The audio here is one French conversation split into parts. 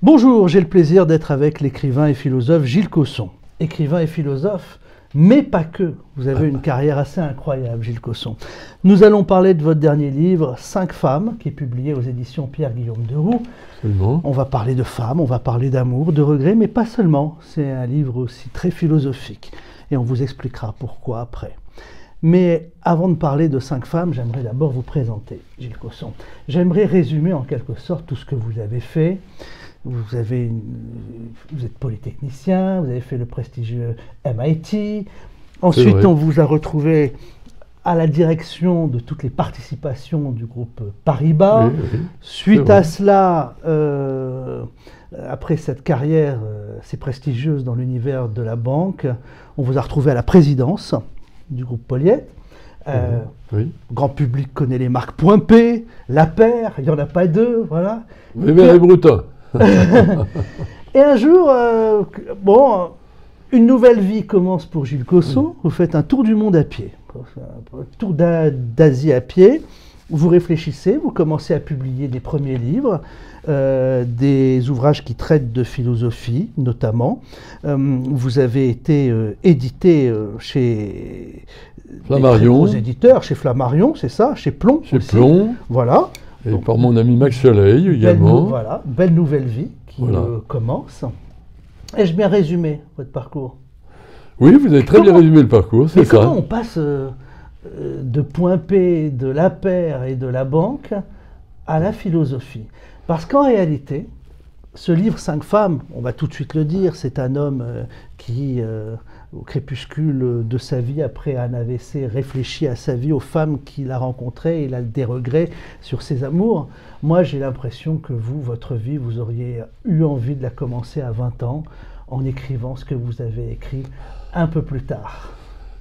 Bonjour, j'ai le plaisir d'être avec l'écrivain et philosophe Gilles Cosson. Écrivain et philosophe, mais pas que. Vous avez une carrière assez incroyable, Gilles Cosson. Nous allons parler de votre dernier livre, 5 femmes, qui est publié aux éditions Pierre-Guillaume Deroux. Absolument. On va parler de femmes, on va parler d'amour, de regrets, mais pas seulement. C'est un livre aussi très philosophique. Et on vous expliquera pourquoi après. Mais avant de parler de 5 femmes, j'aimerais d'abord vous présenter, Gilles Cosson. J'aimerais résumer en quelque sorte tout ce que vous avez fait. Vous êtes polytechnicien, vous avez fait le prestigieux MIT. Ensuite, on vous a retrouvé à la direction de toutes les participations du groupe Paribas. Oui, Suite à cela, après cette carrière si prestigieuse dans l'univers de la banque, on vous a retrouvé à la présidence du groupe Polyet. Grand public connaît les marques Point P, La Paire, il n'y en a pas deux, voilà. Weber et Brutin. Et un jour, une nouvelle vie commence pour Gilles Cosson. Vous faites un tour du monde à pied, un tour d'Asie à pied. Vous réfléchissez, vous commencez à publier des premiers livres, des ouvrages qui traitent de philosophie notamment. Vous avez été édité chez Flammarion. Des éditeurs, chez Flammarion, c'est ça, chez Plomb. Chez Plomb. Voilà. Et donc, par mon ami Max Soleil également. Voilà, belle nouvelle vie qui commence. Ai-je bien résumé votre parcours? Oui, vous avez très bien résumé le parcours, c'est ça. Comment on passe de Point P, de La Paire et de la banque à la philosophie? Parce qu'en réalité, ce livre 5 femmes, on va tout de suite le dire, c'est un homme qui, au crépuscule de sa vie, après un AVC, réfléchit à sa vie, aux femmes qu'il a rencontrées, il a des regrets sur ses amours. Moi, j'ai l'impression que vous, votre vie, vous auriez eu envie de la commencer à 20 ans, en écrivant ce que vous avez écrit un peu plus tard.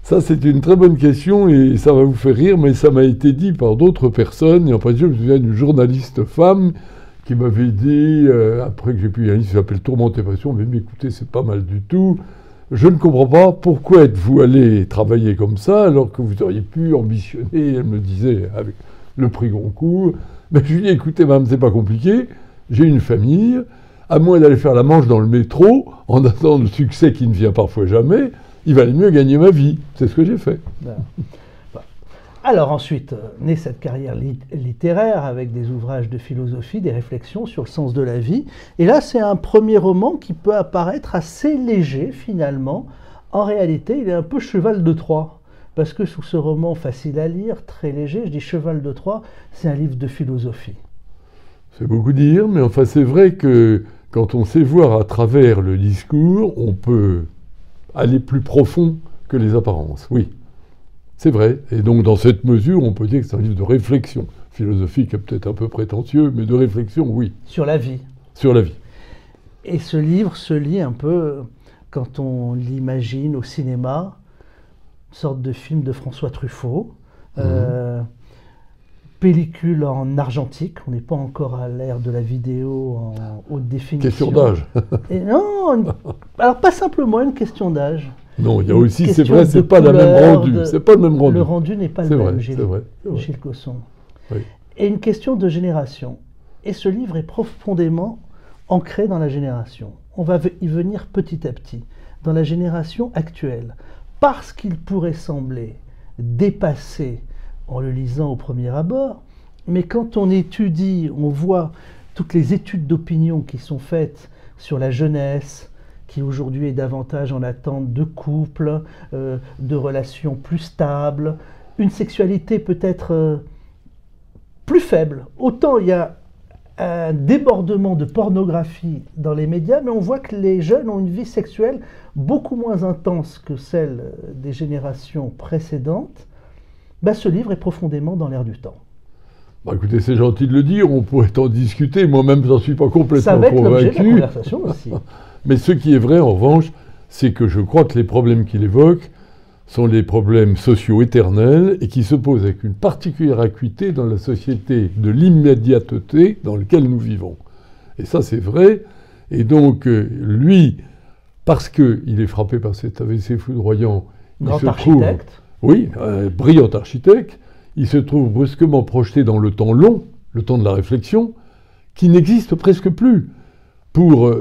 Ça, c'est une très bonne question et ça va vous faire rire, mais ça m'a été dit par d'autres personnes. Et en particulier, je me souviens d'une journaliste femme qui m'avait dit, après que j'ai publié un livre qui s'appelle Tourmenté Passion, mais écoutez, c'est pas mal du tout. Je ne comprends pas pourquoi êtes-vous allé travailler comme ça alors que vous auriez pu ambitionner, elle me disait, avec le prix Goncourt. Mais je lui ai dit, écoutez, madame, c'est pas compliqué, j'ai une famille, à moins d'aller faire la manche dans le métro, en attendant le succès qui ne vient parfois jamais, il valait mieux gagner ma vie. C'est ce que j'ai fait. Alors ensuite, naît cette carrière littéraire avec des ouvrages de philosophie, des réflexions sur le sens de la vie. Et là, c'est un premier roman qui peut apparaître assez léger finalement. En réalité, il est un peu cheval de Troie. Parce que sous ce roman facile à lire, très léger, je dis cheval de Troie, c'est un livre de philosophie. C'est beaucoup dire, mais enfin c'est vrai que quand on sait voir à travers le discours, on peut aller plus profond que les apparences, oui. C'est vrai. Et donc, dans cette mesure, on peut dire que c'est un livre de réflexion. Philosophique, peut-être un peu prétentieux, mais de réflexion, oui. Sur la vie. Sur la vie. Et ce livre se lit un peu, quand on l'imagine au cinéma, une sorte de film de François Truffaut. Pellicule en argentique. On n'est pas encore à l'ère de la vidéo en haute définition. Question d'âge. Et non, alors pas simplement une question d'âge. Non, il y a aussi, c'est vrai, c'est pas le même rendu. C'est pas le même rendu. Le rendu n'est pas le même, Gilles Cosson. Oui. Et une question de génération. Et ce livre est profondément ancré dans la génération. On va y venir petit à petit, dans la génération actuelle. Parce qu'il pourrait sembler dépassé en le lisant au premier abord, mais quand on étudie, on voit toutes les études d'opinion qui sont faites sur la jeunesse, qui aujourd'hui est davantage en attente de couples, de relations plus stables, une sexualité peut-être plus faible. Autant il y a un débordement de pornographie dans les médias, mais on voit que les jeunes ont une vie sexuelle beaucoup moins intense que celle des générations précédentes. Ce livre est profondément dans l'air du temps. Écoutez, c'est gentil de le dire, on pourrait en discuter, moi-même j'en suis pas complètement ça va être convaincu. L'objet de la conversation aussi. Mais ce qui est vrai en revanche, c'est que je crois que les problèmes qu'il évoque sont les problèmes sociaux éternels et qui se posent avec une particulière acuité dans la société de l'immédiateté dans laquelle nous vivons. Et ça c'est vrai, et donc lui, parce qu'il est frappé par cet AVC foudroyant, grand architecte. Oui, brillant architecte, il se trouve brusquement projeté dans le temps long, le temps de la réflexion, qui n'existe presque plus. pour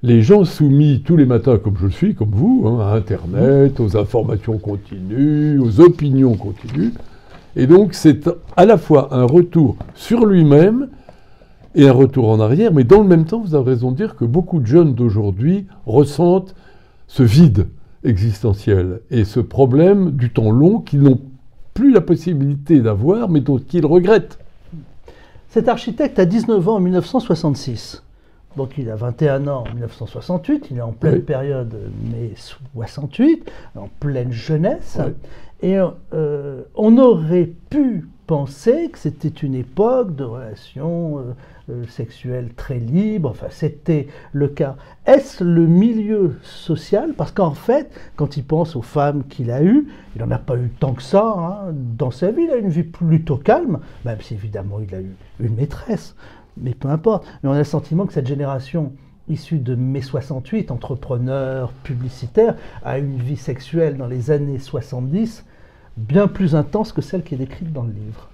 les gens soumis tous les matins, comme je le suis, comme vous, hein, à Internet, aux informations continues, aux opinions continues. Et donc, c'est à la fois un retour sur lui-même et un retour en arrière, mais dans le même temps, vous avez raison de dire que beaucoup de jeunes d'aujourd'hui ressentent ce vide existentiel et ce problème du temps long qu'ils n'ont plus la possibilité d'avoir, mais dont ils regrettent. Cet architecte a 19 ans en 1966. Donc il a 21 ans en 1968, il est en pleine période mai 68, en pleine jeunesse. Oui. Et on aurait pu penser que c'était une époque de relations sexuelles très libres, enfin c'était le cas. Est-ce le milieu social? Parce qu'en fait, quand il pense aux femmes qu'il a eues, il n'en a pas eu tant que ça hein, dans sa vie, il a une vie plutôt calme, même si évidemment il a eu une maîtresse, mais peu importe. Mais on a le sentiment que cette génération issue de mai 68, entrepreneur, publicitaire, a une vie sexuelle dans les années 70 bien plus intense que celle qui est décrite dans le livre.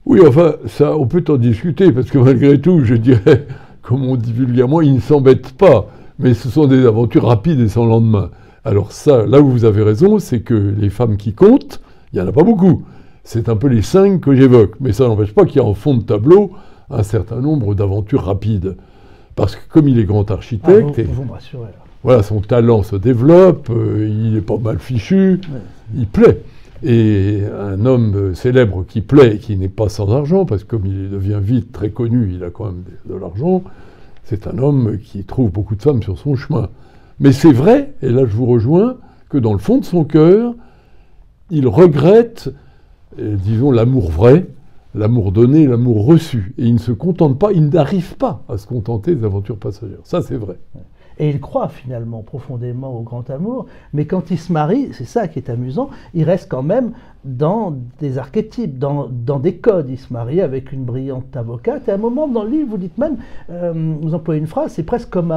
Oui, enfin, ça, on peut en discuter, parce que malgré tout, je dirais, comme on dit vulgairement, ils ne s'embêtent pas, mais ce sont des aventures rapides et sans lendemain. Alors ça, là où vous avez raison, c'est que les femmes qui comptent, il n'y en a pas beaucoup. C'est un peu les 5 que j'évoque, mais ça n'empêche pas qu'il y a en fond de tableau un certain nombre d'aventures rapides. Parce que comme il est grand architecte, vous me rassurez, voilà, son talent se développe, il est pas mal fichu, il plaît. Et un homme célèbre qui plaît et qui n'est pas sans argent, parce que comme il devient vite très connu, il a quand même de l'argent, c'est un homme qui trouve beaucoup de femmes sur son chemin. Mais c'est vrai, et là je vous rejoins, que dans le fond de son cœur, il regrette, disons, l'amour vrai, l'amour donné, l'amour reçu. Et il ne se contente pas, il n'arrive pas à se contenter des aventures passagères. Ça, c'est vrai. Et il croit finalement profondément au grand amour, mais quand il se marie, c'est ça qui est amusant, il reste quand même dans des archétypes, dans des codes. Il se marie avec une brillante avocate, et à un moment dans le livre, vous dites même, vous employez une phrase, c'est presque comme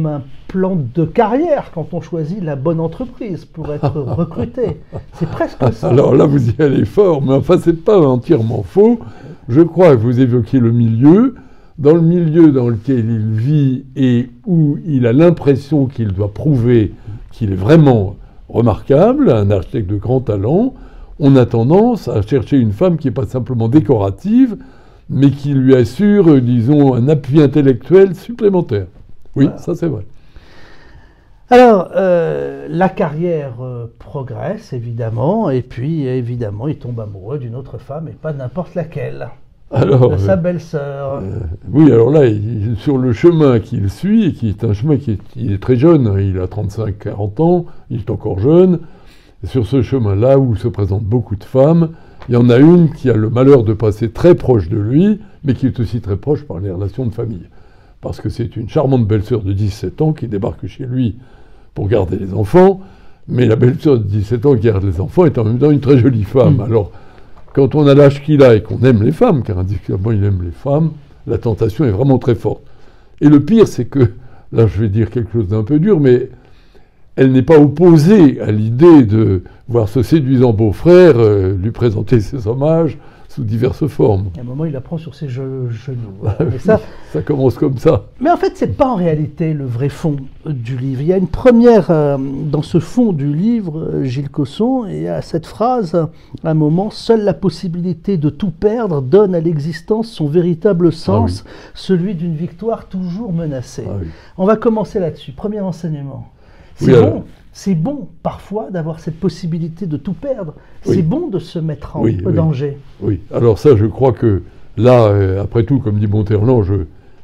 un plan de carrière quand on choisit la bonne entreprise pour être recruté. C'est presque ça. Alors là, vous y allez fort, mais enfin, c'est pas entièrement faux. Je crois que vous évoquez le milieu. Dans le milieu dans lequel il vit et où il a l'impression qu'il doit prouver qu'il est vraiment remarquable, un architecte de grand talent, on a tendance à chercher une femme qui n'est pas simplement décorative, mais qui lui assure, disons, un appui intellectuel supplémentaire. Oui, voilà. Ça c'est vrai. Alors, la carrière progresse, évidemment, et puis, évidemment, il tombe amoureux d'une autre femme, et pas n'importe laquelle. Alors, de sa belle-sœur. Oui, alors là, sur le chemin qu'il suit, et qui est un chemin il est très jeune, il a 35-40 ans, il est encore jeune, et sur ce chemin-là où se présentent beaucoup de femmes, il y en a une qui a le malheur de passer très proche de lui, mais qui est aussi très proche par les relations de famille. Parce que c'est une charmante belle-sœur de 17 ans qui débarque chez lui pour garder les enfants, mais la belle-sœur de 17 ans qui garde les enfants est en même temps une très jolie femme. Alors, quand on a l'âge qu'il a et qu'on aime les femmes, car indiscutablement il aime les femmes, la tentation est vraiment très forte. Et le pire, c'est que, là je vais dire quelque chose d'un peu dur, mais elle n'est pas opposée à l'idée de voir ce séduisant beau-frère lui présenter ses hommages sous diverses formes. À un moment, il la prend sur ses genoux. Mais ça commence comme ça. Mais en fait, c'est pas en réalité le vrai fond du livre. Il y a une première, dans ce fond du livre, Gilles Cosson, et il y a cette phrase, à un moment, « Seule la possibilité de tout perdre donne à l'existence son véritable sens, celui d'une victoire toujours menacée. » On va commencer là-dessus. Premier enseignement. C'est bon, parfois, d'avoir cette possibilité de tout perdre. C'est bon de se mettre en danger. Oui, alors ça, je crois que là, après tout, comme dit Monterland,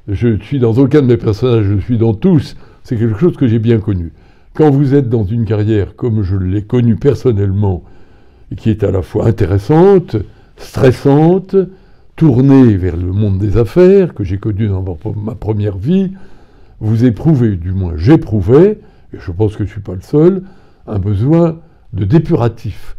je suis dans aucun de mes personnages, je suis dans tous. C'est quelque chose que j'ai bien connu. Quand vous êtes dans une carrière comme je l'ai connue personnellement, et qui est à la fois intéressante, stressante, tournée vers le monde des affaires, que j'ai connu dans ma première vie, vous éprouvez, du moins j'éprouvais, et je pense que je ne suis pas le seul, un besoin de dépuratif.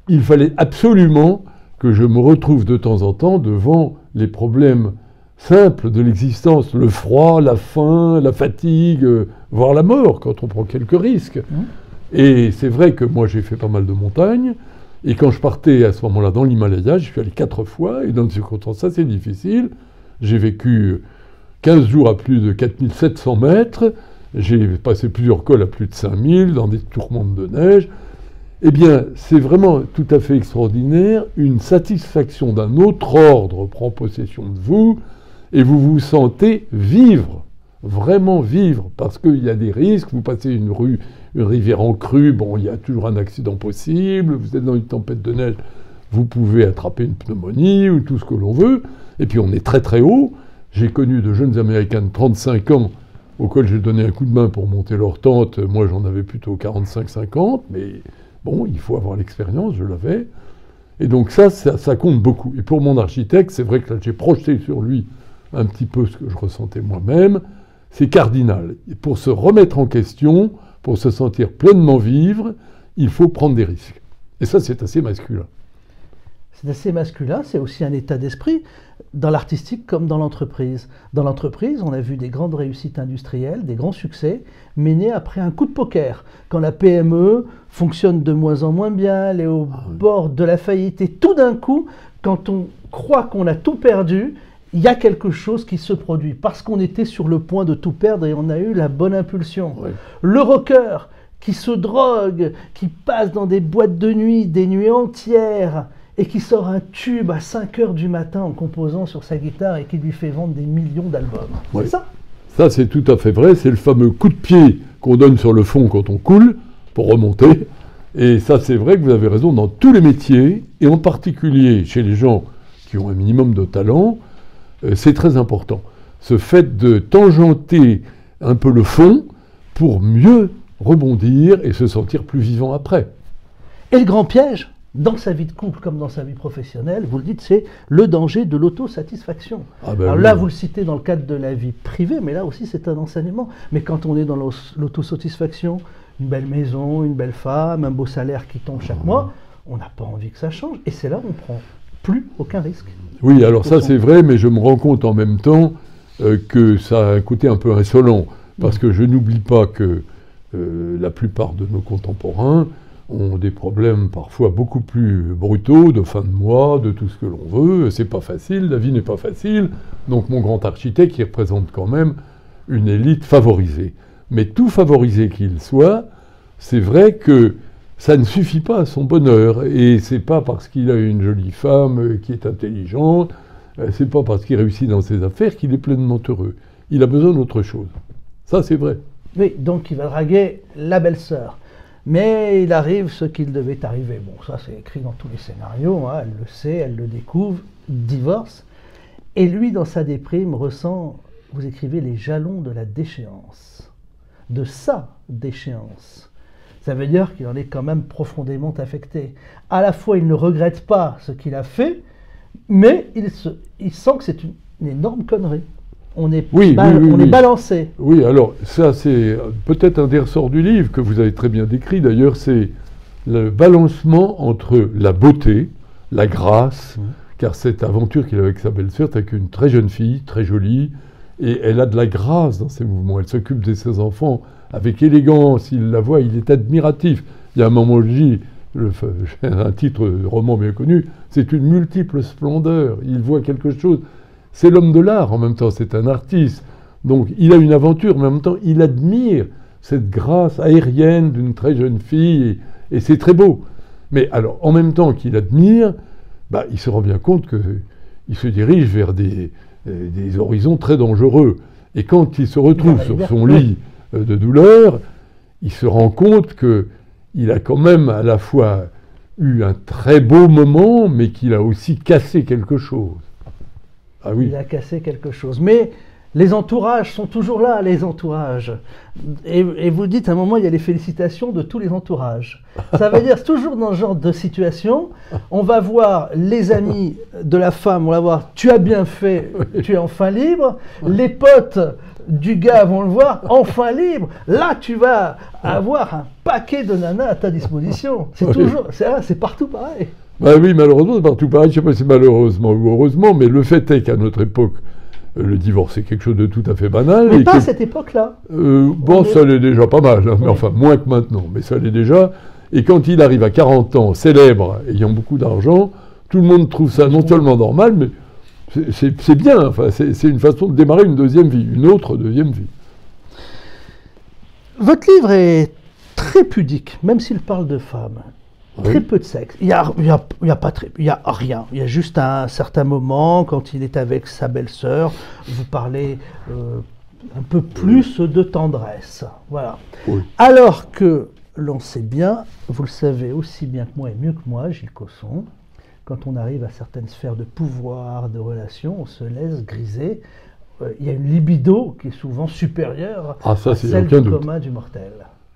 Il fallait absolument que je me retrouve de temps en temps devant les problèmes simples de l'existence, le froid, la faim, la fatigue, voire la mort, quand on prend quelques risques. Et c'est vrai que moi j'ai fait pas mal de montagnes, et quand je partais à ce moment-là dans l'Himalaya, je suis allé 4 fois, et dans des circonstances assez difficiles, j'ai vécu 15 jours à plus de 4700 mètres, j'ai passé plusieurs cols à plus de 5000, dans des tourmentes de neige. Eh bien, c'est vraiment tout à fait extraordinaire, une satisfaction d'un autre ordre prend possession de vous, et vous vous sentez vivre, vraiment vivre, parce qu'il y a des risques, vous passez une rivière en crue, bon, il y a toujours un accident possible, vous êtes dans une tempête de neige, vous pouvez attraper une pneumonie ou tout ce que l'on veut, et puis on est très très haut. J'ai connu de jeunes Américains de 35 ans auxquels j'ai donné un coup de main pour monter leur tente. Moi, j'en avais plutôt 45-50, mais bon, il faut avoir l'expérience, je l'avais. Et donc ça compte beaucoup. Et pour mon architecte, c'est vrai que là, j'ai projeté sur lui un petit peu ce que je ressentais moi-même. C'est cardinal. Et pour se remettre en question, pour se sentir pleinement vivre, il faut prendre des risques. Et ça, c'est assez masculin. C'est assez masculin, c'est aussi un état d'esprit, dans l'artistique comme dans l'entreprise. Dans l'entreprise, on a vu des grandes réussites industrielles, des grands succès, mais nés après un coup de poker. Quand la PME fonctionne de moins en moins bien, elle est au bord de la faillite, et tout d'un coup, quand on croit qu'on a tout perdu, il y a quelque chose qui se produit, parce qu'on était sur le point de tout perdre et on a eu la bonne impulsion. Ouais. Le rocker qui se drogue, qui passe dans des boîtes de nuit, des nuits entières, et qui sort un tube à 5 heures du matin en composant sur sa guitare et qui lui fait vendre des millions d'albums. Ouais. C'est ça? Ça, c'est tout à fait vrai. C'est le fameux coup de pied qu'on donne sur le fond quand on coule, pour remonter. Et ça, c'est vrai que vous avez raison, dans tous les métiers, et en particulier chez les gens qui ont un minimum de talent, c'est très important. Ce fait de tangenter un peu le fond pour mieux rebondir et se sentir plus vivant après. Et le grand piège, dans sa vie de couple comme dans sa vie professionnelle, vous le dites, c'est le danger de l'autosatisfaction. Ah ben alors oui. Là, vous le citez dans le cadre de la vie privée, mais là aussi c'est un enseignement. Mais quand on est dans l'autosatisfaction, une belle maison, une belle femme, un beau salaire qui tombe chaque mois, on n'a pas envie que ça change. Et c'est là où on prend plus aucun risque. Oui, alors ça c'est vrai, mais je me rends compte en même temps que ça a un côté un peu insolent. Parce que je n'oublie pas que la plupart de nos contemporains ont des problèmes parfois beaucoup plus brutaux, de fin de mois, de tout ce que l'on veut. C'est pas facile, la vie n'est pas facile. Donc mon grand architecte, il représente quand même une élite favorisée. Mais tout favorisé qu'il soit, c'est vrai que ça ne suffit pas à son bonheur. Et c'est pas parce qu'il a une jolie femme qui est intelligente, c'est pas parce qu'il réussit dans ses affaires qu'il est pleinement heureux. Il a besoin d'autre chose. Ça, c'est vrai. Oui, donc il va draguer la belle-sœur. Mais il arrive ce qu'il devait arriver. Bon, ça c'est écrit dans tous les scénarios, hein, elle le sait, elle le découvre, divorce. Et lui, dans sa déprime, ressent, vous écrivez, les jalons de la déchéance. De sa déchéance. Ça veut dire qu'il en est quand même profondément affecté. À la fois, il ne regrette pas ce qu'il a fait, mais il sent que c'est une énorme connerie. On est balancé. Oui, alors ça c'est peut-être un des ressorts du livre que vous avez très bien décrit d'ailleurs, c'est le balancement entre la beauté, la grâce, car cette aventure qu'il a avec sa belle-sœur, c'est avec une très jeune fille, très jolie, et elle a de la grâce dans ses mouvements, elle s'occupe de ses enfants avec élégance, il la voit, il est admiratif. Il y a un moment où je dis, un titre de roman bien connu, c'est une multiple splendeur, il voit quelque chose. C'est l'homme de l'art en même temps, c'est un artiste. Donc il a une aventure, mais en même temps il admire cette grâce aérienne d'une très jeune fille, et c'est très beau. Mais alors en même temps qu'il admire, il se rend bien compte qu'il se dirige vers des horizons très dangereux. Et quand il se retrouve sur son lit de douleur, il se rend compte qu'il a quand même à la fois eu un très beau moment, mais qu'il a aussi cassé quelque chose. Ah oui. Il a cassé quelque chose. Mais les entourages sont toujours là, les entourages. Et vous dites, à un moment, il y a les félicitations de tous les entourages. Ça veut dire, toujours dans ce genre de situation, on va voir les amis de la femme, on va voir, tu as bien fait, tu es enfin libre. Les potes du gars vont le voir, enfin libre. Là, tu vas avoir un paquet de nanas à ta disposition. C'est toujours, c'est partout pareil. Oui, malheureusement, c'est partout pareil. Je ne sais pas si c'est malheureusement ou heureusement, mais le fait est qu'à notre époque, le divorce est quelque chose de tout à fait banal. Mais pas à cette époque-là. Ça l'est déjà pas mal, hein, mais enfin moins que maintenant, mais ça l'est déjà. Et quand il arrive à 40 ans, célèbre, ayant beaucoup d'argent, tout le monde trouve ça non seulement normal, mais c'est bien, enfin, c'est une façon de démarrer une deuxième vie, une autre deuxième vie. Votre livre est très pudique, même s'il parle de femmes. Oui. Très peu de sexe. Il y a rien. Il y a juste un certain moment, quand il est avec sa belle-sœur, vous parlez un peu plus de tendresse. Voilà. Oui. Alors que l'on sait bien, vous le savez aussi bien que moi et mieux que moi, Gilles Cosson, quand on arrive à certaines sphères de pouvoir, de relations, on se laisse griser. Il y a une libido qui est souvent supérieure à celle du commun du mortel.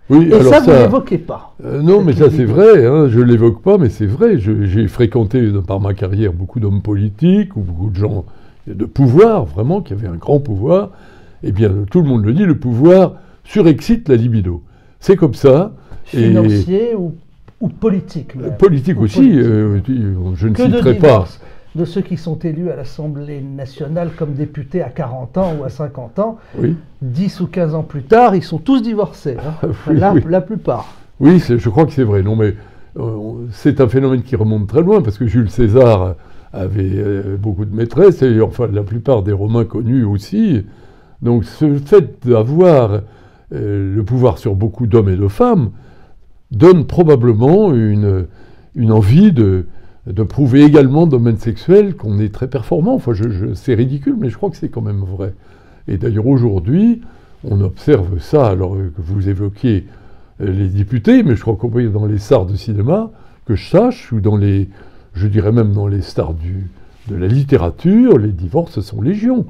Oui, et alors ça, vous ne l'évoquez pas. Non, mais ça c'est vrai, hein, je ne l'évoque pas, mais c'est vrai. J'ai fréquenté par ma carrière beaucoup d'hommes politiques ou beaucoup de gens de pouvoir, vraiment, qui avaient un grand pouvoir. Eh bien, tout le monde le dit, le pouvoir surexcite la libido. C'est comme ça. Financier ou politique même. Politique aussi, je ne citerai pas. De ceux qui sont élus à l'Assemblée nationale comme députés à 40 ans ou à 50 ans, oui. 10 ou 15 ans plus tard, ils sont tous divorcés. Hein. Oui, la plupart. Oui, je crois que c'est vrai. Non, mais c'est un phénomène qui remonte très loin, parce que Jules César avait beaucoup de maîtresses, et enfin la plupart des Romains connus aussi. Donc ce fait d'avoir le pouvoir sur beaucoup d'hommes et de femmes donne probablement une envie de prouver également dans le domaine sexuel qu'on est très performant. Enfin, c'est ridicule, mais je crois que c'est quand même vrai. Et d'ailleurs, aujourd'hui, on observe ça, alors que vous évoquiez les députés, mais je crois qu'on peut dans les stars de cinéma, que je sache, ou je dirais même dans les stars de la littérature, les divorces sont légion.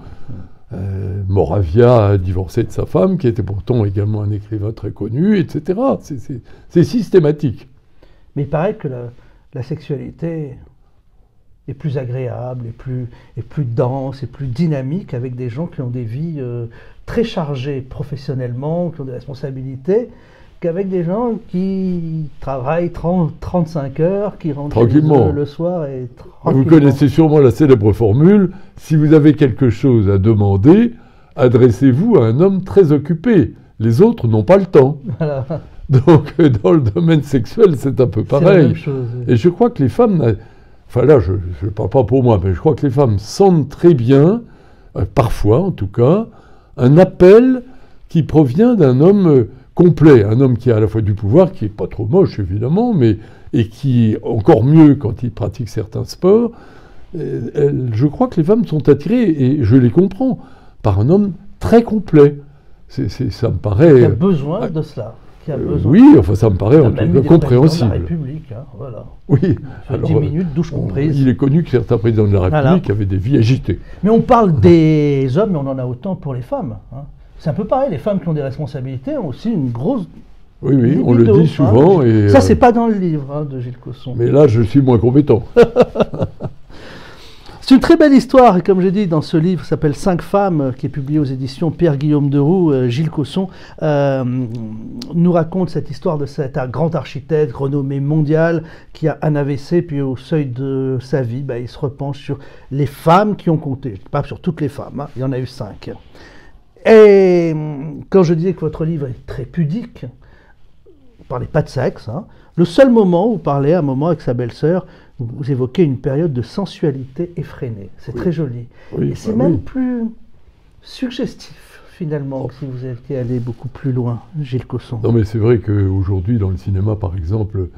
Moravia a divorcé de sa femme, qui était pourtant également un écrivain très connu, etc. C'est systématique. Mais il paraît que la sexualité est plus agréable, est plus dense, et plus dynamique avec des gens qui ont des vies très chargées professionnellement, qui ont des responsabilités, qu'avec des gens qui travaillent 35 heures, qui rentrent le soir et tranquillement. Vous connaissez sûrement la célèbre formule, si vous avez quelque chose à demander, adressez-vous à un homme très occupé. Les autres n'ont pas le temps. Voilà. Donc, dans le domaine sexuel, c'est un peu pareil. C'est la même chose, oui. Et je crois que les femmes, enfin là, je ne parle pas pour moi, mais je crois que les femmes sentent très bien, parfois en tout cas, un appel qui provient d'un homme complet, un homme qui a à la fois du pouvoir, qui n'est pas trop moche évidemment, et qui, encore mieux quand il pratique certains sports. Je crois que les femmes sont attirées, et je les comprends, par un homme très complet. Ça me paraît... Il a besoin de cela. Oui, enfin ça me paraît en tout cas compréhensible. De la République, hein, voilà. Oui. Alors, 10 minutes, douche comprise. Il est connu que certains présidents de la République avaient des vies agitées. Mais on parle des hommes, mais on en a autant pour les femmes. Hein. C'est un peu pareil, les femmes qui ont des responsabilités ont aussi une grosse... Oui, libido, on le dit souvent. Hein. Et ça, c'est pas dans le livre de Gilles Cosson. Mais là, je suis moins compétent. C'est une très belle histoire, et comme j'ai dit, dans ce livre qui s'appelle 5 femmes, qui est publié aux éditions Pierre-Guillaume Deroux, Gilles Cosson nous raconte cette histoire de cet grand architecte renommé mondial qui a un AVC, puis au seuil de sa vie, il se repenche sur les femmes qui ont compté. Je ne dis pas sur toutes les femmes, hein, il y en a eu 5. Et quand je disais que votre livre est très pudique, vous ne parlez pas de sexe, hein, le seul moment où vous parlez, un moment avec sa belle-sœur, vous évoquez une période de sensualité effrénée. C'est très joli. Oui, et c'est même plus suggestif, finalement, si vous étiez allé beaucoup plus loin, Gilles Cosson. Non, mais c'est vrai qu'aujourd'hui, dans le cinéma, par exemple,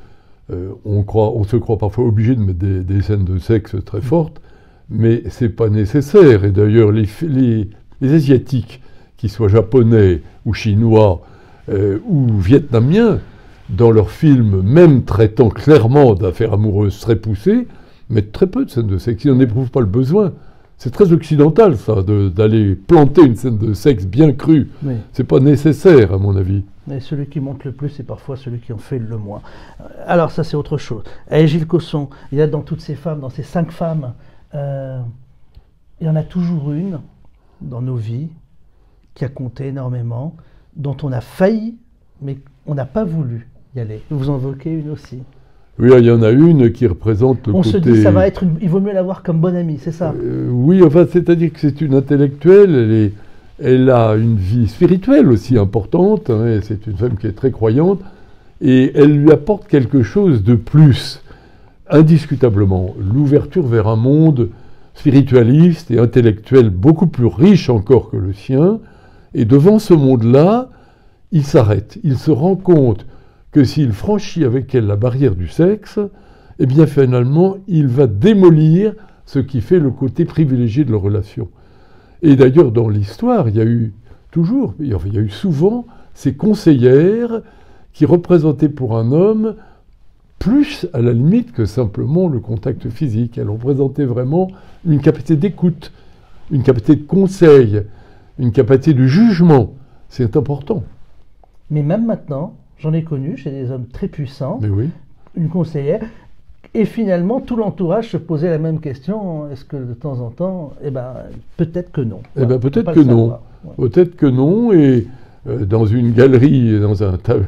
on se croit parfois obligé de mettre des scènes de sexe très fortes, mais c'est pas nécessaire. Et d'ailleurs, les Asiatiques, qu'ils soient japonais ou chinois ou vietnamiens, dans leurs films, même traitant clairement d'affaires amoureuses très poussées, mettent très peu de scènes de sexe. Ils n'en éprouvent pas le besoin. C'est très occidental, ça, d'aller planter une scène de sexe bien crue. Oui. C'est pas nécessaire, à mon avis. Mais celui qui monte le plus, c'est parfois celui qui en fait le moins. Alors, ça, c'est autre chose. Et Gilles Cosson, il y a dans toutes ces femmes, dans ces 5 femmes, il y en a toujours une dans nos vies qui a compté énormément, dont on a failli, mais on n'a pas voulu y aller. Vous en évoquez une aussi. Oui, il y en a une qui représente le côté... On se dit, ça va être il vaut mieux l'avoir comme bonne amie, c'est ça? Oui, enfin, c'est-à-dire que c'est une intellectuelle, elle a une vie spirituelle aussi importante, hein, c'est une femme qui est très croyante, et elle lui apporte quelque chose de plus, indiscutablement, l'ouverture vers un monde spiritualiste et intellectuel beaucoup plus riche encore que le sien, et devant ce monde-là, il s'arrête. Il se rend compte que s'il franchit avec elle la barrière du sexe, eh bien finalement, il va démolir ce qui fait le côté privilégié de leur relation. Et d'ailleurs, dans l'histoire, il y a eu souvent ces conseillères qui représentaient pour un homme plus à la limite que simplement le contact physique. Elles représentaient vraiment une capacité d'écoute, une capacité de conseil, une capacité de jugement. C'est important. Mais même maintenant, j'en ai connu chez des hommes très puissants, Mais oui. une conseillère, et finalement tout l'entourage se posait la même question, est-ce que de temps en temps, peut-être que non. Eh bien peut-être que non. Ouais. Peut-être que non, et dans une galerie,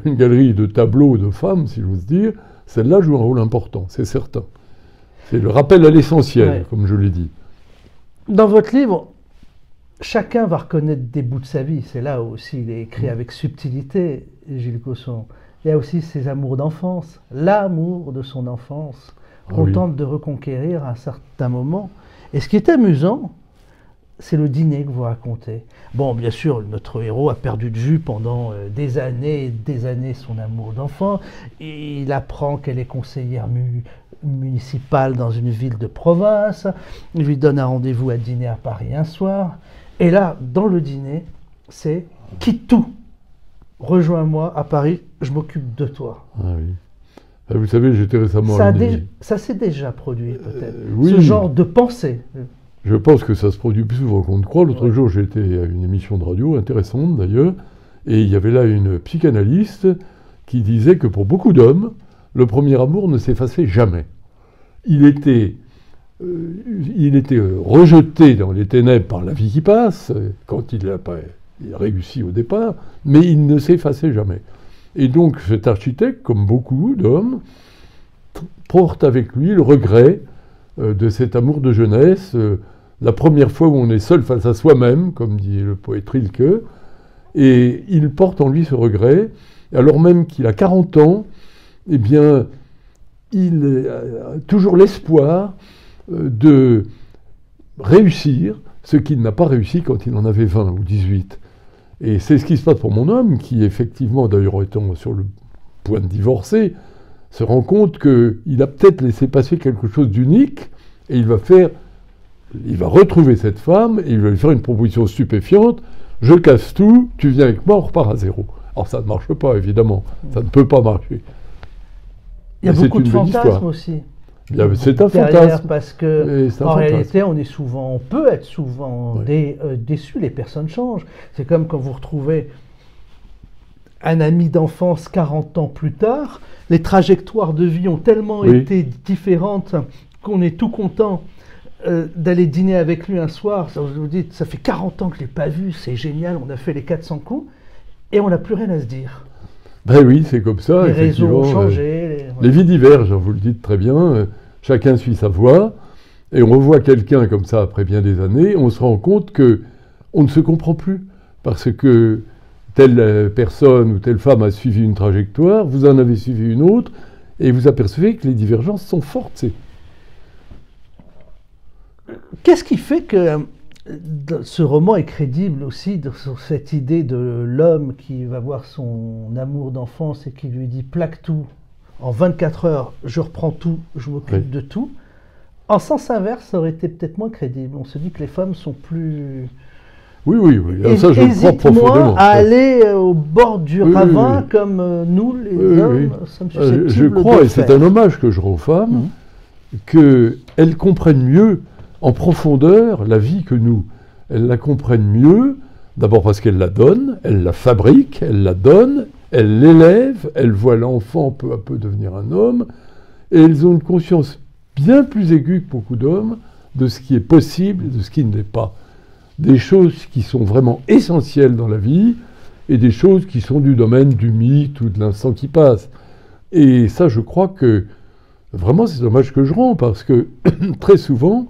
une galerie de tableaux de femmes, si j'ose dire, celle-là joue un rôle important, c'est certain. C'est le rappel à l'essentiel, comme je l'ai dit. Dans votre livre, chacun va reconnaître des bouts de sa vie. C'est là aussi, il est écrit avec subtilité, Gilles Cosson. Il y a aussi ses amours d'enfance, l'amour de son enfance, qu'on tente de reconquérir à un certain moment. Et ce qui est amusant, c'est le dîner que vous racontez. Bon, bien sûr, notre héros a perdu de vue pendant des années son amour d'enfant. Il apprend qu'elle est conseillère municipale dans une ville de province. Il lui donne un rendez-vous à dîner à Paris un soir. Et là, dans le dîner, c'est « quitte tout, rejoins-moi à Paris, je m'occupe de toi ». Ah oui. Vous savez, j'étais récemment... Ça s'est déjà produit, peut-être, oui. Ce genre de pensée. Je pense que ça se produit plus souvent qu'on ne croit. L'autre jour, j'étais à une émission de radio, intéressante d'ailleurs, et il y avait là une psychanalyste qui disait que pour beaucoup d'hommes, le premier amour ne s'effaçait jamais. Il était rejeté dans les ténèbres par la vie qui passe, quand il a réussi au départ, mais il ne s'effaçait jamais. Et donc cet architecte, comme beaucoup d'hommes, porte avec lui le regret de cet amour de jeunesse, la première fois où on est seul face à soi-même, comme dit le poète Rilke, et il porte en lui ce regret, alors même qu'il a 40 ans, eh bien, il a toujours l'espoir de réussir ce qu'il n'a pas réussi quand il en avait 20 ou 18. Et c'est ce qui se passe pour mon homme, qui effectivement, d'ailleurs étant sur le point de divorcer, se rend compte qu'il a peut-être laissé passer quelque chose d'unique, et il va retrouver cette femme, et il va lui faire une proposition stupéfiante, je casse tout, tu viens avec moi, on repart à zéro. Alors ça ne marche pas, évidemment, ça ne peut pas marcher. Il y a beaucoup de fantasmes aussi. C'est un fantasme. Parce que en réalité, on peut être souvent déçu, les personnes changent. C'est comme quand vous retrouvez un ami d'enfance 40 ans plus tard, les trajectoires de vie ont tellement été différentes qu'on est tout content d'aller dîner avec lui un soir. Ça, vous dites, ça fait 40 ans que je ne l'ai pas vu, c'est génial, on a fait les 400 coups, et on n'a plus rien à se dire. Ben oui, c'est comme ça. Les réseaux ont changé. Les vies divergent, vous le dites très bien. Chacun suit sa voie. Et on revoit quelqu'un comme ça après bien des années. On se rend compte qu'on ne se comprend plus. Parce que telle personne ou telle femme a suivi une trajectoire, vous en avez suivi une autre, et vous apercevez que les divergences sont fortes. Qu'est-ce qui fait que ce roman est crédible aussi sur cette idée de l'homme qui va voir son amour d'enfance et qui lui dit « plaque tout, en 24 heures, je reprends tout, je m'occupe de tout ». En sens inverse, ça aurait été peut-être moins crédible. On se dit que les femmes sont plus... Oui. Ça, je le crois profondément. À aller au bord du ravin comme nous, les hommes, sommes susceptibles je crois, et c'est un hommage que je rends aux femmes, qu'elles comprennent mieux en profondeur la vie que nous. Elles la comprennent mieux, d'abord parce qu'elles la donnent, elles la fabriquent, elles la donnent, elles l'élèvent, elles voient l'enfant peu à peu devenir un homme, et elles ont une conscience bien plus aiguë que beaucoup d'hommes de ce qui est possible et de ce qui ne l'est pas. Des choses qui sont vraiment essentielles dans la vie, et des choses qui sont du domaine du mythe ou de l'instant qui passe. Et ça, je crois que, vraiment, c'est dommage que je rends, parce que, très souvent,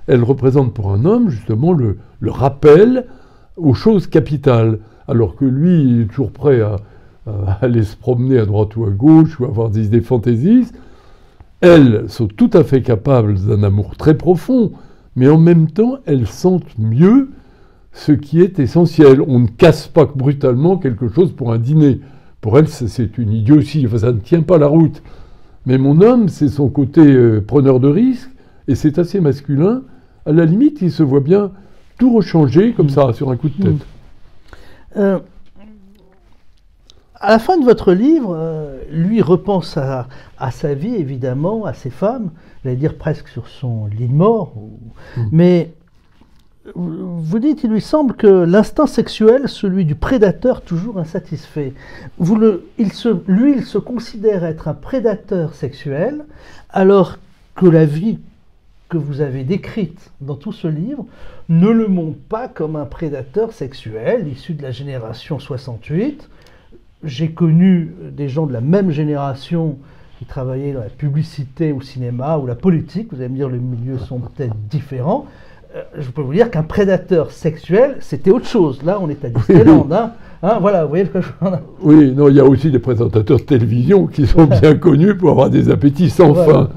elle représente pour un homme justement le rappel aux choses capitales, alors que lui, il est toujours prêt à aller se promener à droite ou à gauche, ou avoir des idées fantaisistes. Elles sont tout à fait capables d'un amour très profond, mais en même temps, elles sentent mieux ce qui est essentiel. On ne casse pas brutalement quelque chose pour un dîner. Pour elles, c'est une idiotie, enfin, ça ne tient pas la route. Mais mon homme, c'est son côté preneur de risque, et c'est assez masculin. À la limite, il se voit bien tout rechanger comme ça, sur un coup de tête. À la fin de votre livre, lui repense à sa vie, évidemment, à ses femmes, j'allais dire presque sur son lit de mort. Mais vous dites, il lui semble que l'instinct sexuel, celui du prédateur toujours insatisfait. Il se considère être un prédateur sexuel, alors que la vie que vous avez décrite dans tout ce livre ne le montre pas comme un prédateur sexuel issu de la génération 68. J'ai connu des gens de la même génération qui travaillaient dans la publicité, au cinéma ou la politique. Vous allez me dire, les milieux sont peut-être différents. Je peux vous dire qu'un prédateur sexuel, c'était autre chose. Là, on est à Disneyland. Voilà, vous voyez ce que je veux dire. Oui, non, il y a aussi des présentateurs de télévision qui sont bien connus pour avoir des appétits sans fin,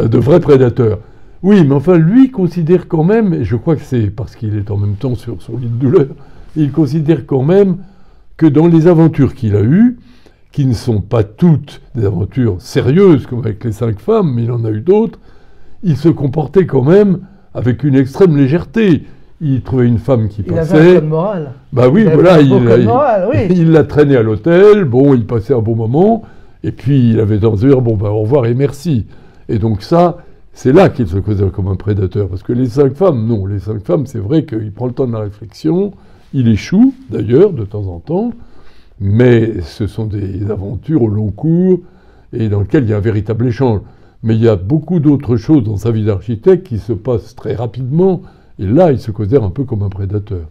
de vrais prédateurs. Oui, mais enfin, lui considère quand même, et je crois que c'est parce qu'il est en même temps sur son lit de douleur, il considère quand même que dans les aventures qu'il a eues, qui ne sont pas toutes des aventures sérieuses, comme avec les 5 femmes, mais il en a eu d'autres, il se comportait quand même avec une extrême légèreté. Il trouvait une femme qui passait... Il avait un code moral. Bah oui, voilà, il l'a traîné à l'hôtel, bon, il passait un bon moment, et puis il avait tendance à dire, bon, bah au revoir et merci. Et donc ça, c'est là qu'il se considère comme un prédateur, parce que les 5 femmes, non, les 5 femmes, c'est vrai qu'il prend le temps de la réflexion. Il échoue, d'ailleurs, de temps en temps, mais ce sont des aventures au long cours et dans lesquelles il y a un véritable échange. Mais il y a beaucoup d'autres choses dans sa vie d'architecte qui se passent très rapidement, et là, il se considère un peu comme un prédateur.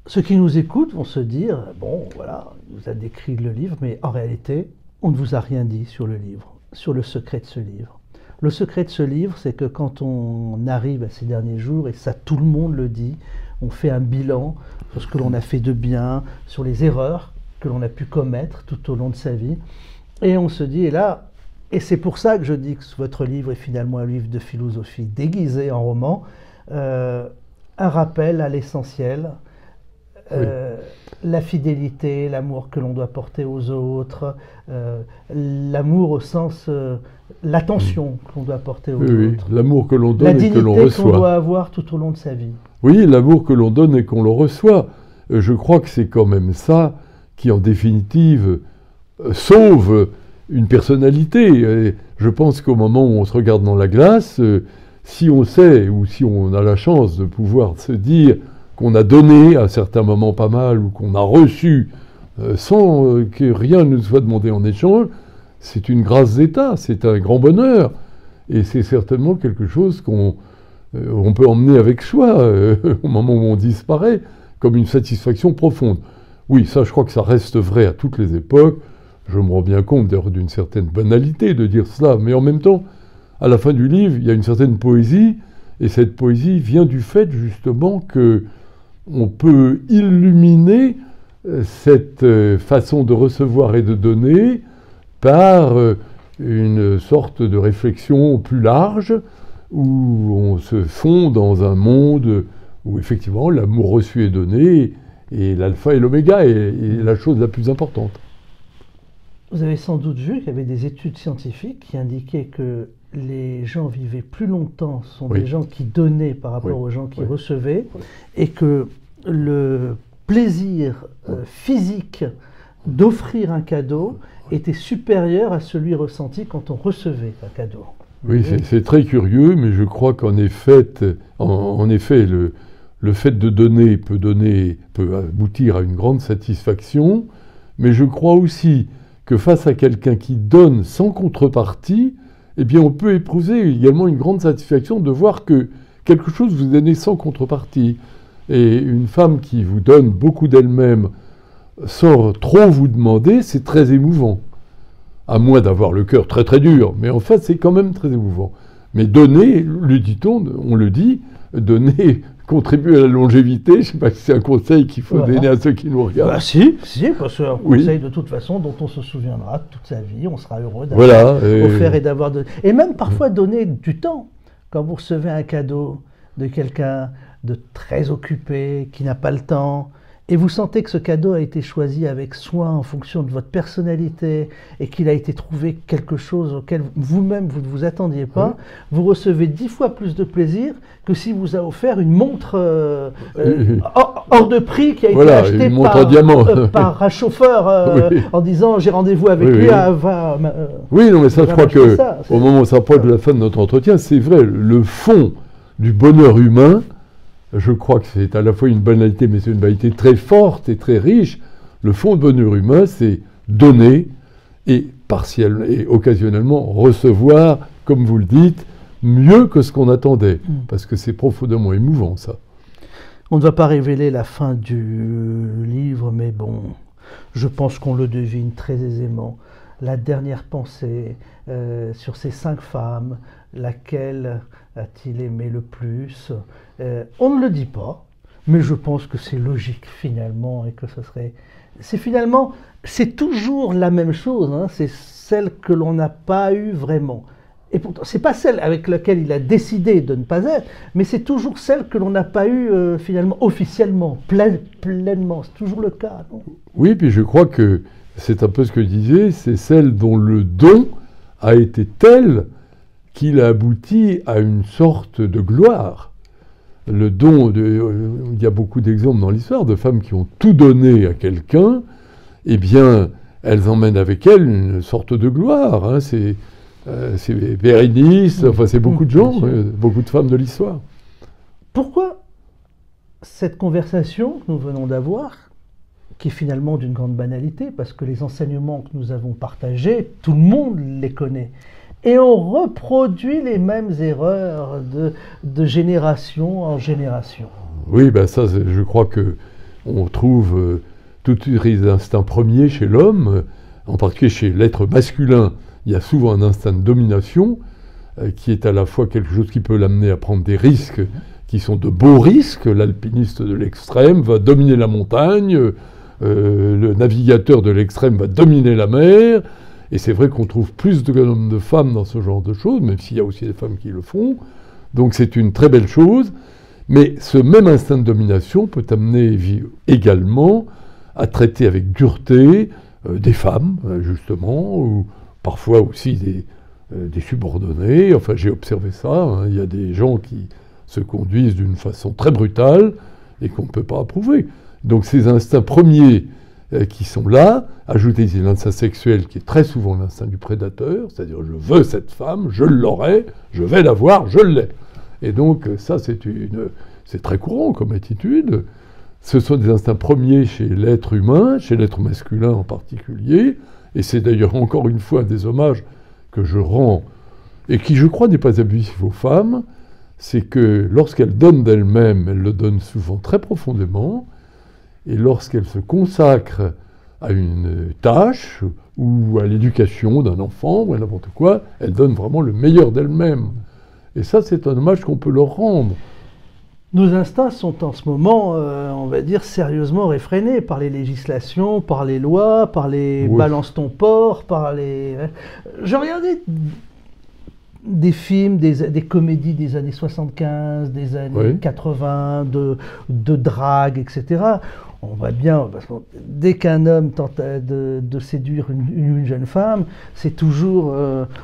Ceux qui nous écoutent vont se dire, bon, voilà, il vous a décrit le livre, mais en réalité, on ne vous a rien dit sur le livre, sur le secret de ce livre. Le secret de ce livre, c'est que quand on arrive à ces derniers jours, et ça tout le monde le dit, on fait un bilan sur ce que l'on a fait de bien, sur les erreurs que l'on a pu commettre tout au long de sa vie. Et on se dit, et c'est pour ça que je dis que votre livre est finalement un livre de philosophie déguisé en roman, un rappel à l'essentiel, la fidélité, l'amour que l'on doit porter aux autres, l'amour au sens... l'attention que l'on doit porter aux autres. L'amour que l'on donne et que l'on reçoit. La dignité qu'on doit avoir tout au long de sa vie. Oui, l'amour que l'on donne et qu'on le reçoit. Je crois que c'est quand même ça qui, en définitive, sauve une personnalité. Et je pense qu'au moment où on se regarde dans la glace, si on sait ou si on a la chance de pouvoir se dire qu'on a donné à certains moments pas mal ou qu'on a reçu sans que rien ne soit demandé en échange, c'est une grâce d'État, c'est un grand bonheur. Et c'est certainement quelque chose qu'on peut emmener avec soi au moment où on disparaît, comme une satisfaction profonde. Oui, ça, je crois que ça reste vrai à toutes les époques. Je me rends bien compte d'ailleurs d'une certaine banalité de dire cela, mais en même temps, à la fin du livre, il y a une certaine poésie, et cette poésie vient du fait justement que on peut illuminer cette façon de recevoir et de donner par une sorte de réflexion plus large, où on se fond dans un monde où effectivement l'amour reçu et donné est l'alpha et l'oméga, et la chose la plus importante. Vous avez sans doute vu qu'il y avait des études scientifiques qui indiquaient que les gens vivaient plus longtemps, sont des gens qui donnaient par rapport aux gens qui recevaient, et que le plaisir physique d'offrir un cadeau était supérieur à celui ressenti quand on recevait un cadeau. Oui, c'est très curieux, mais je crois qu'en effet, le fait de donner peut aboutir à une grande satisfaction, mais je crois aussi que face à quelqu'un qui donne sans contrepartie, eh bien on peut éprouver également une grande satisfaction de voir que quelque chose vous est donné sans contrepartie. Et une femme qui vous donne beaucoup d'elle-même sans trop vous demander, c'est très émouvant. À moins d'avoir le cœur très très dur, mais en fait c'est quand même très émouvant. Mais donner, lui dit-on, on le dit, donner contribue à la longévité. Je ne sais pas si c'est un conseil qu'il faut donner à ceux qui nous regardent. Bah si, parce que c'est un conseil de toute façon dont on se souviendra toute sa vie, on sera heureux d'avoir offert et d'avoir donné. Et même parfois donner du temps. quand vous recevez un cadeau de quelqu'un de très occupé, qui n'a pas le temps, et vous sentez que ce cadeau a été choisi avec soin en fonction de votre personnalité et qu'il a été trouvé quelque chose auquel vous-même vous ne vous attendiez pas, vous recevez 10 fois plus de plaisir que si vous a offert une montre hors de prix qui a été achetée par un chauffeur en disant j'ai rendez-vous avec lui. Oui, non, mais ça, je crois que au moment où ça approche de la fin de notre entretien, c'est vrai, le fond du bonheur humain. Je crois que c'est à la fois une banalité, mais c'est une banalité très forte et très riche. Le fond de bonheur humain, c'est donner et partiellement et occasionnellement recevoir, comme vous le dites, mieux que ce qu'on attendait. Parce que c'est profondément émouvant, ça. On ne va pas révéler la fin du livre, mais bon, je pense qu'on le devine très aisément. La dernière pensée sur ces 5 femmes, laquelle a-t-il aimé le plus? On ne le dit pas, mais je pense que c'est logique finalement et que ce serait... C'est toujours la même chose, hein, c'est celle que l'on n'a pas eue vraiment. Et pourtant, c'est pas celle avec laquelle il a décidé de ne pas être, mais c'est toujours celle que l'on n'a pas eue finalement officiellement, pleinement. C'est toujours le cas, non? Oui, puis je crois que c'est un peu ce que je disais, c'est celle dont le don a été tel qu'il a abouti à une sorte de gloire. Le don, il y a beaucoup d'exemples dans l'histoire de femmes qui ont tout donné à quelqu'un, eh bien, elles emmènent avec elles une sorte de gloire. Hein. C'est Bérénice, enfin c'est beaucoup de gens, beaucoup de femmes de l'histoire. Pourquoi cette conversation que nous venons d'avoir, qui est finalement d'une grande banalité, parce que les enseignements que nous avons partagés, tout le monde les connaît, et on reproduit les mêmes erreurs de génération en génération. Oui, ben ça, je crois qu'on trouve tous les instincts premiers chez l'homme, en particulier chez l'être masculin. Il y a souvent un instinct de domination qui est à la fois quelque chose qui peut l'amener à prendre des risques qui sont de beaux risques. L'alpiniste de l'extrême va dominer la montagne, le navigateur de l'extrême va dominer la mer. Et c'est vrai qu'on trouve plus de femmes dans ce genre de choses, même s'il y a aussi des femmes qui le font. Donc c'est une très belle chose. Mais ce même instinct de domination peut amener également à traiter avec dureté des femmes, justement, ou parfois aussi des subordonnés. Enfin, j'ai observé ça. Hein. Il y a des gens qui se conduisent d'une façon très brutale et qu'on ne peut pas approuver. Donc ces instincts premiers qui sont là, ajoutés à l'instinct sexuel qui est très souvent l'instinct du prédateur, c'est-à-dire je veux cette femme, je l'aurai, je vais la voir, je l'ai. Et donc ça c'est très courant comme attitude. Ce sont des instincts premiers chez l'être humain, chez l'être masculin en particulier, et c'est d'ailleurs encore une fois des hommages que je rends, et qui je crois n'est pas abusif aux femmes, c'est que lorsqu'elles donnent d'elles-mêmes, elles le donnent souvent très profondément, et lorsqu'elles se consacrent à une tâche ou à l'éducation d'un enfant ou à n'importe quoi, elles donnent vraiment le meilleur d'elles-mêmes. Et ça, c'est un hommage qu'on peut leur rendre. Nos instincts sont en ce moment, on va dire, sérieusement réfrénés par les législations, par les lois, par les balance ton porc, par les... Je regardais des films, des comédies des années 75, des années 80, de drague, etc. On voit bien, parce que dès qu'un homme tente de séduire une jeune femme, c'est toujours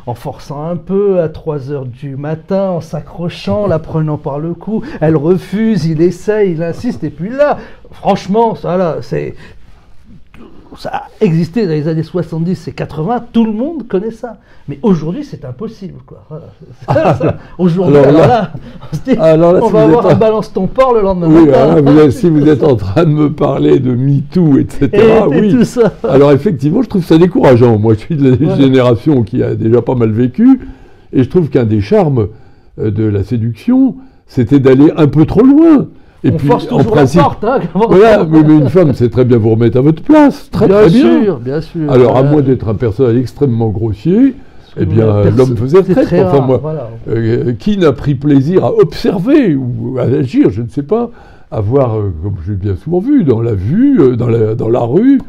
en forçant un peu, à 3 heures du matin, en s'accrochant, la prenant par le cou. Elle refuse, il essaye, il insiste, et puis là, franchement, ça a existé dans les années 70 et 80, tout le monde connaît ça. Mais aujourd'hui, c'est impossible, quoi. Voilà. Aujourd'hui, on va avoir un balance ton porc le lendemain matin. Si vous êtes en train de me parler de MeToo, etc., et tout ça. Alors effectivement, je trouve ça décourageant. Moi, je suis de la génération qui a déjà pas mal vécu, et je trouve qu'un des charmes de la séduction, c'était d'aller un peu trop loin. Et puis, force toujours en principe, la porte, hein, voilà, mais une femme, c'est très bien vous remettre à votre place, très bien. Bien sûr. Alors, à moins d'être un personnage extrêmement grossier, eh bien, l'homme faisait très enfin, moi, voilà. Qui n'a pris plaisir à observer ou à agir, je ne sais pas, à voir, comme j'ai bien souvent vu, dans la rue,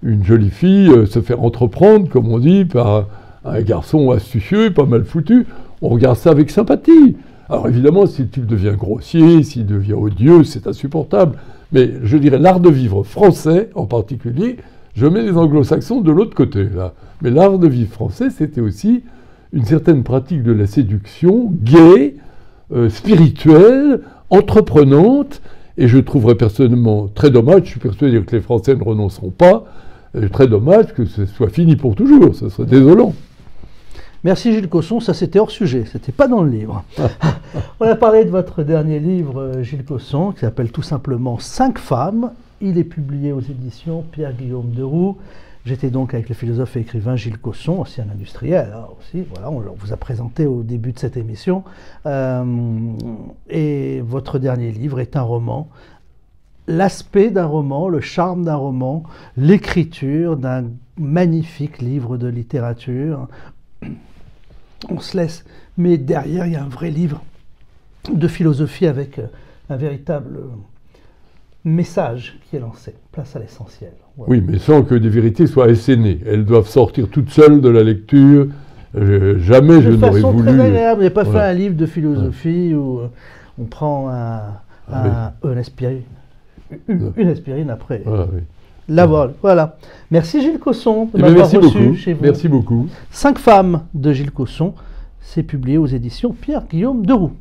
une jolie fille se faire entreprendre, comme on dit, par un garçon astucieux, pas mal foutu. On regarde ça avec sympathie. Alors évidemment, si le type devient grossier, s'il devient odieux, c'est insupportable. Mais je dirais l'art de vivre français en particulier, je mets les anglo-saxons de l'autre côté là. Mais l'art de vivre français, c'était aussi une certaine pratique de la séduction, gaie, spirituelle, entreprenante, et je trouverais personnellement très dommage, je suis persuadé que les Français ne renonceront pas, très dommage que ce soit fini pour toujours, ce serait désolant. Merci Gilles Cosson, ça c'était hors sujet, c'était pas dans le livre. On a parlé de votre dernier livre, Gilles Cosson, qui s'appelle tout simplement 5 femmes. Il est publié aux éditions Pierre-Guillaume Deroux. J'étais donc avec le philosophe et écrivain Gilles Cosson, aussi un industriel, hein, aussi. Voilà, on vous a présenté au début de cette émission. Et votre dernier livre est un roman. L'aspect d'un roman, le charme d'un roman, l'écriture d'un magnifique livre de littérature. On se laisse, mais derrière il y a un vrai livre de philosophie avec un véritable message qui est lancé. Place à l'essentiel. Voilà. Oui, mais sans que des vérités soient assénées. Elles doivent sortir toutes seules de la lecture. Jamais je n'aurais voulu... De façon très agréable. Je n'ai pas fait un livre de philosophie où on prend une aspirine après. Ah, oui. Voilà. Merci Gilles Cosson de m'avoir reçu chez vous. Merci beaucoup. 5 femmes de Gilles Cosson, c'est publié aux éditions Pierre-Guillaume Deroux.